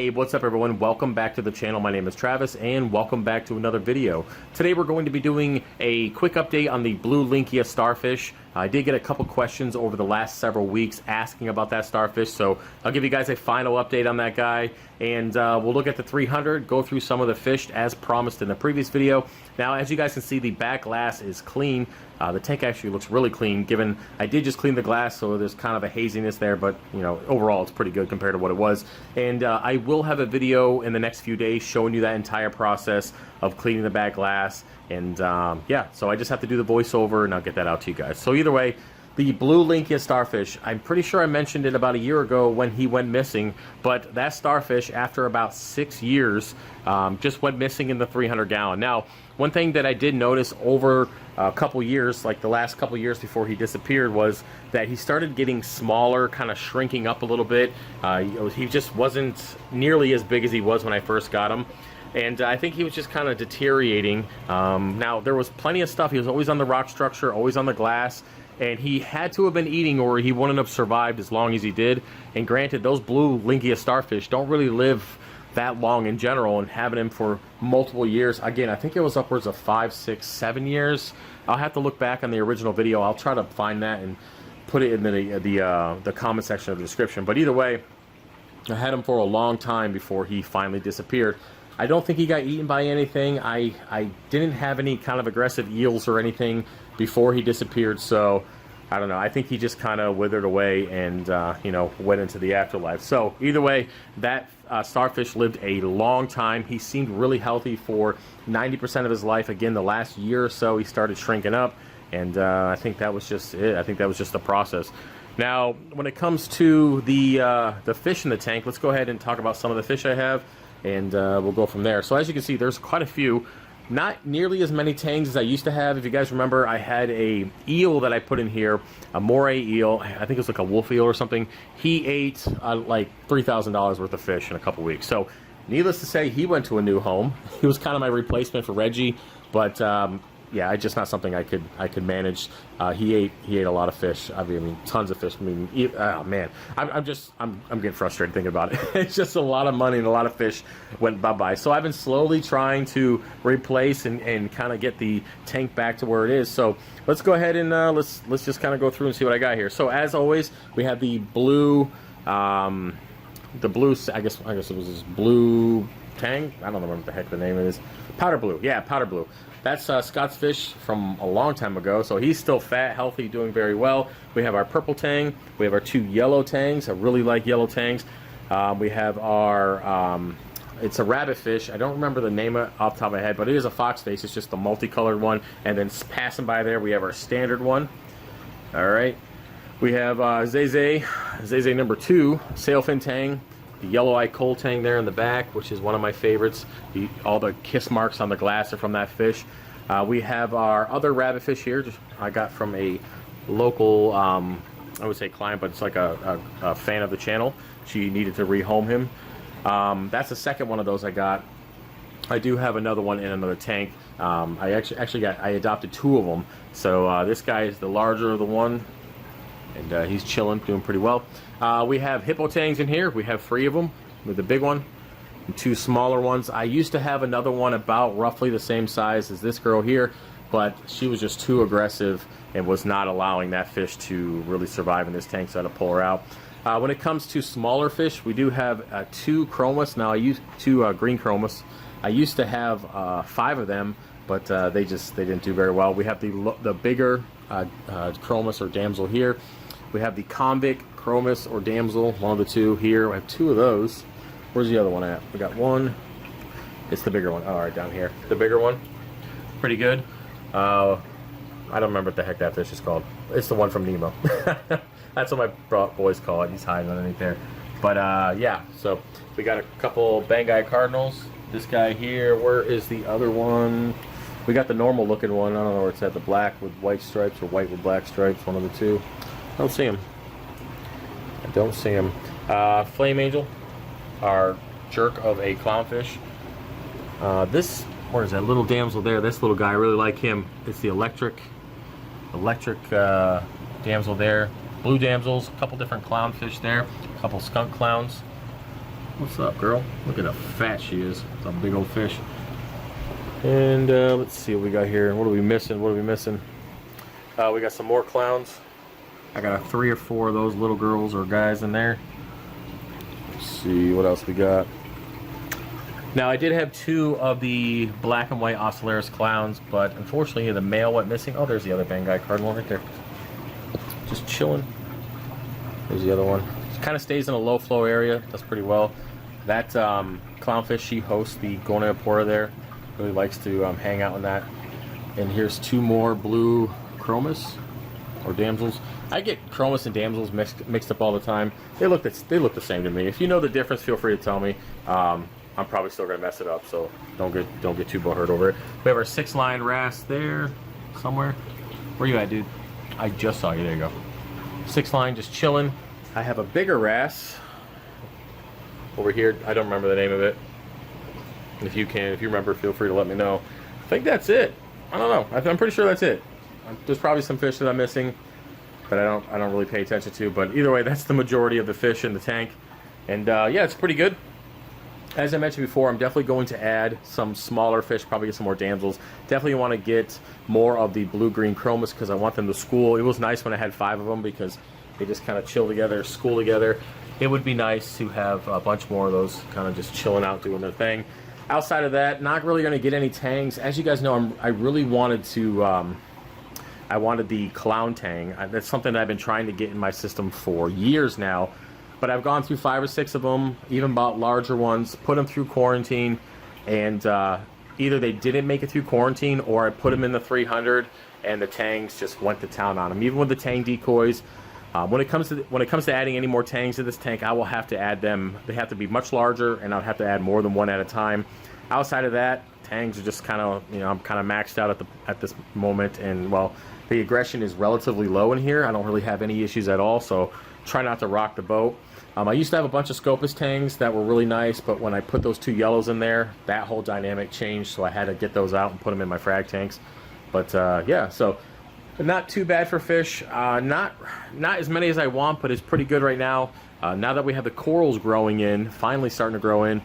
Hey, what's up everyone? Welcome back to the channel. My name is Travis and welcome back to another video. Today we're going to be doing a quick update on the blue Linckia Starfish. I did get a couple questions over the last several weeks asking about that starfish, so I'll give you guys a final update on that guy, and we'll look at the 300, go through some of the fish as promised in the previous video. Now, as you guys can see, the back glass is clean. The tank actually looks really clean, given I did just clean the glass, so there's kind of a haziness there, but you know, overall it's pretty good compared to what it was. And I will have a video in the next few days showing you that entire process of cleaning the back glass. And yeah, so I just have to do the voiceover and I'll get that out to you guys. So either way, the blue Linckia Starfish, I'm pretty sure I mentioned it about a year ago when he went missing, but that starfish, after about 6 years, just went missing in the 300 gallon. Now, one thing that I did notice over a couple years, like the last couple years before he disappeared, was that he started getting smaller, kind of shrinking up a little bit. He just wasn't nearly as big as he was when I first got him. And I think he was just kind of deteriorating. Now, there was plenty of stuff. He was always on the rock structure, always on the glass, and he had to have been eating or he wouldn't have survived as long as he did. And granted, those blue Linckia Starfish don't really live that long in general, and having him for multiple years, again, I think it was upwards of 5, 6, 7 years. I'll have to look back on the original video. I'll try to find that and put it in the comment section of the description. But either way, I had him for a long time before he finally disappeared. I don't think he got eaten by anything. I didn't have any kind of aggressive eels or anything before he disappeared, so I don't know. I think he just kind of withered away and you know, went into the afterlife. So either way, that starfish lived a long time. He seemed really healthy for 90% of his life. Again, the last year or so, he started shrinking up, and I think that was just it. I think that was just the process. Now, when it comes to the fish in the tank, let's go ahead and talk about some of the fish I have, and we'll go from there. So as you can see, there's quite a few. Not nearly as many tangs as I used to have. If you guys remember, I had a eel that I put in here, a moray eel. I think it was like a wolf eel or something. He ate like $3,000 worth of fish in a couple weeks. So needless to say, he went to a new home. He was kind of my replacement for Reggie, but yeah, just not something I could manage. He ate a lot of fish. I mean, tons of fish. I mean, oh man, I'm getting frustrated thinking about it. It's just a lot of money and a lot of fish went bye-bye. So I've been slowly trying to replace and kind of get the tank back to where it is. So let's go ahead and let's just kind of go through and see what I got here. So as always, we have the blue, I guess it was this blue tang. I don't know what the heck the name is. Powder blue. Yeah, powder blue. That's Scott's fish from a long time ago, so he's still fat, healthy, doing very well. We have our purple tang. We have our 2 yellow tangs. I really like yellow tangs. We have our, it's a rabbit fish. I don't remember the name off the top of my head, but it is a fox face. It's just the multicolored one. And then passing by there, we have our standard one. All right. We have Zeze number 2, sailfin tang. The yellow eye coal tang there in the back, which is one of my favorites. All the kiss marks on the glass are from that fish. We have our other rabbit fish here. I got from a local, I would say client, but it's like a fan of the channel. She needed to rehome him. That's the second one of those I got. I do have another one in another tank. I adopted 2 of them. So this guy is the larger of the one, and he's chilling, doing pretty well. We have hippo tangs in here. We have 3 of them, with the big one and 2 smaller ones. I used to have another one about roughly the same size as this girl here, but she was just too aggressive and was not allowing that fish to really survive in this tank, so I had to pull her out. When it comes to smaller fish, we do have 2 chromas. Now I use 2 green chromas. I used to have 5 of them, but they didn't do very well. We have the bigger chromas or damsel here. We have the convict chromis or damsel, one of the 2 here. I have 2 of those. Where's the other one at? We got one. It's the bigger one. All right, down here. The bigger one. Pretty good. I don't remember what the heck that fish is called. It's the one from Nemo. That's what my boys call it. He's hiding underneath there. But yeah, so we got a couple Banggai cardinals. This guy here. Where is the other one? We got the normal looking one. I don't know where it's at. The black with white stripes or white with black stripes. One of the 2. I don't see him. I don't see him. Flame Angel, our jerk of a clownfish. Where is that little damsel there? This little guy, I really like him. It's the electric damsel there. Blue damsels, a couple different clownfish there. A couple skunk clowns. What's up, girl? Look at how fat she is. It's a big old fish. And let's see what we got here. What are we missing? What are we missing? We got some more clowns. I got 3 or 4 of those little girls or guys in there. Let's see what else we got. Now I did have 2 of the black and white Ocellaris clowns, but unfortunately the male went missing. Oh, there's the other Banggai cardinal right there. Just chilling. There's the other one. It kind of stays in a low flow area. Does pretty well. That clownfish, she hosts the Goniopora there. Really likes to hang out in that. And here's 2 more blue chromis or damsels. I get chromis and damsels mixed up all the time. They look the same to me. If you know the difference, feel free to tell me. I'm probably still gonna mess it up, so don't get too butthurt over it. We have our 6-line wrasse there somewhere. Where you at, dude? I just saw you. There you go. 6-line, just chilling. I have a bigger wrasse over here. I don't remember the name of it. If you remember, feel free to let me know. I think that's it. I don't know. I'm pretty sure that's it. There's probably some fish that I'm missing, but I don't really pay attention to. But either way, that's the majority of the fish in the tank. And yeah, it's pretty good. As I mentioned before, I'm definitely going to add some smaller fish, probably get some more damsels. Definitely want to get more of the blue-green chromis because I want them to school. It was nice when I had 5 of them because they just kind of chill together, school together. It would be nice to have a bunch more of those kind of just chilling out, doing their thing. Outside of that, not really going to get any tangs. As you guys know, I really wanted to, I wanted the clown tang. That's something that I've been trying to get in my system for years now. But I've gone through 5 or 6 of them, even bought larger ones, put them through quarantine, and either they didn't make it through quarantine or I put them in the 300 and the tangs just went to town on them. Even with the tang decoys, when it comes to adding any more tangs to this tank, I will have to add them. They have to be much larger, and I'll have to add more than 1 at a time. Outside of that, tangs are just kind of, I'm kind of maxed out at this moment, and well, the aggression is relatively low in here. I don't really have any issues at all, so try not to rock the boat. I used to have a bunch of Scopus tangs that were really nice, but when I put those 2 yellows in there, that whole dynamic changed, so I had to get those out and put them in my frag tanks. But yeah, so not too bad for fish. Not as many as I want, but it's pretty good right now. Now that we have the corals growing in, finally starting to grow in,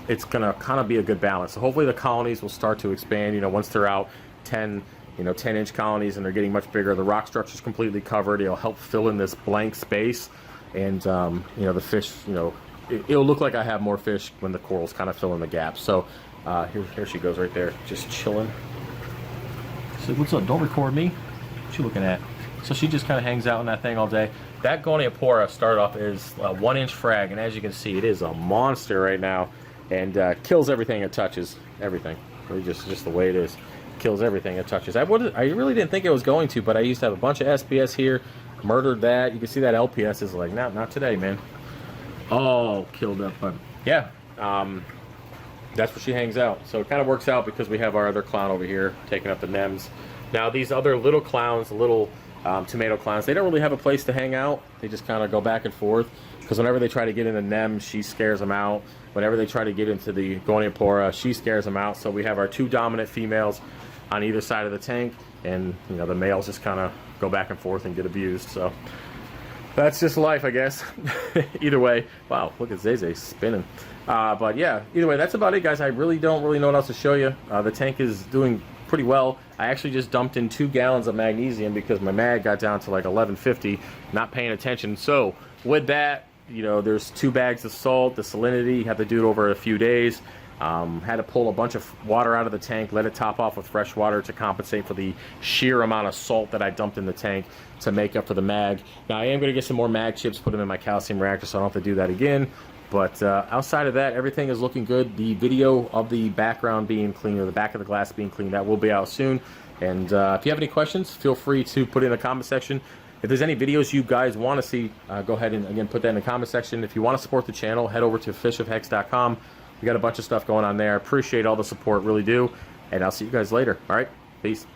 it's gonna kind of be a good balance. So hopefully the colonies will start to expand. Once they're out 10-inch colonies and they're getting much bigger, the rock structure's completely covered. It'll help fill in this blank space, and the fish, it'll look like I have more fish when the corals kind of fill in the gaps. So here she goes right there, just chilling. So what's up? Don't record me. What you looking at? So she just kind of hangs out in that thing all day. That Goniopora started off as a 1-inch frag, and as you can see, it is a monster right now, and kills everything it touches. Everything. Really just the way it is. Kills everything it touches. I really didn't think it was going to, but I used to have a bunch of SPS here. Murdered that. You can see that LPS is like, not today, man. All killed up. But yeah, that's where she hangs out. So it kind of works out because we have our other clown over here taking up the nems. Now these other little clowns, little tomato clowns, they don't really have a place to hang out. They just kind of go back and forth because whenever they try to get into nems, she scares them out. Whenever they try to get into the Goniopora, she scares them out. So we have our 2 dominant females on either side of the tank, and the males just kind of go back and forth and get abused. So that's just life, I guess. Either way, wow, look at Zay spinning. But yeah, either way, that's about it, guys. I don't really know what else to show you. The tank is doing pretty well. I actually just dumped in 2 gallons of magnesium because my mag got down to like 1150, not paying attention. So with that, there's 2 bags of salt, the salinity, have to do it over a few days. Had to pull a bunch of water out of the tank, let it top off with fresh water to compensate for the sheer amount of salt that I dumped in the tank to make up for the mag. Now I am going to get some more mag chips, put them in my calcium reactor, so I don't have to do that again. But outside of that, everything is looking good. The video of the background being clean, or the back of the glass being clean, that will be out soon. And if you have any questions, feel free to put it in the comment section. If there's any videos you guys want to see, go ahead and again put that in the comment section. If you want to support the channel, head over to fishofhex.com. We got a bunch of stuff going on there. I appreciate all the support, really do. And I'll see you guys later. All right, peace.